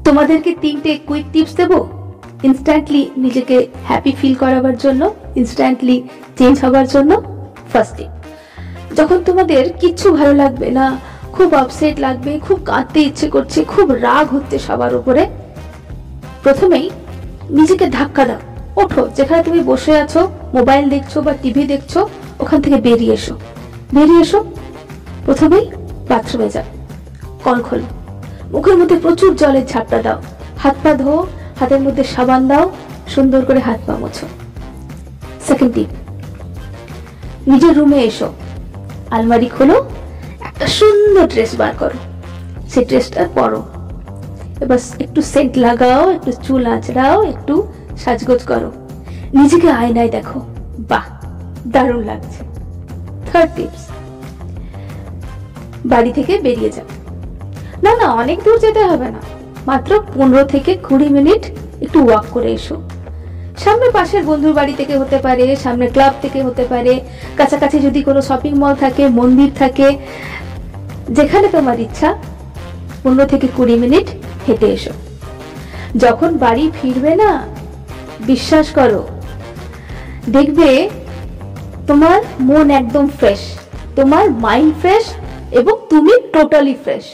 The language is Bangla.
তোমাদেরকে 3টে কুইক টিপস দেব ইনস্ট্যান্টলি নিজেকে হ্যাপি ফিল করাবার জন্য, ইনস্ট্যান্টলি চেঞ্জ হবার জন্য। ফার্স্ট টিপ, যখন তোমাদের কিচ্ছু ভালো লাগবে না, খুব আপসেট লাগবে, খুব কাঁদতে ইচ্ছে করছে, খুব রাগ হচ্ছে সবার উপরে, প্রথমেই নিজেকে ধাক্কা দাও। ওঠো, যেখানে তুমি বসে আছো, মোবাইল দেখছো বা টিভি দেখছো, ওখান থেকে বেরিয়ে এসো। বেরিয়ে এসো, প্রথমেই বাথরুমে যাও, কল খোলো, মুখের মধ্যে প্রচুর জলের ঝাপটা দাও, হাত পা ধো, হাতের মধ্যে সাবান দাও, সুন্দর করে হাত পা মোছো। সেকেন্ড টিপ, নিজের রুমে এসো, আলমারি খোলো, একটা সুন্দর ড্রেস বার করো, সেই ড্রেসটা পরো, এবার একটু সেন্ট লাগাও, একটু চুল আঁচড়াও, একটু সাজগোজ করো, নিজেকে আয়নায় দেখো, বাহ দারুণ লাগছে। থার্ড টিপস, বাড়ি থেকে বেরিয়ে যাও। না না, অনেক দূর যেতে হবে না, মাত্র 15 থেকে 20 মিনিট একটু ওয়াক করে এসো। সামনে পাশের বন্ধুর বাড়ি থেকে হতে পারে, সামনে ক্লাব থেকে হতে পারে, কাছাকাছি যদি কোনো শপিং মল থাকে, মন্দির থাকে, যেখানে তোমার ইচ্ছা 15 থেকে 20 মিনিট হেঁটে এসো। যখন বাড়ি ফিরবে না, বিশ্বাস করো, দেখবে তোমার মন একদম ফ্রেশ, তোমার মাইন্ড ফ্রেশ এবং তুমি টোটালি ফ্রেশ।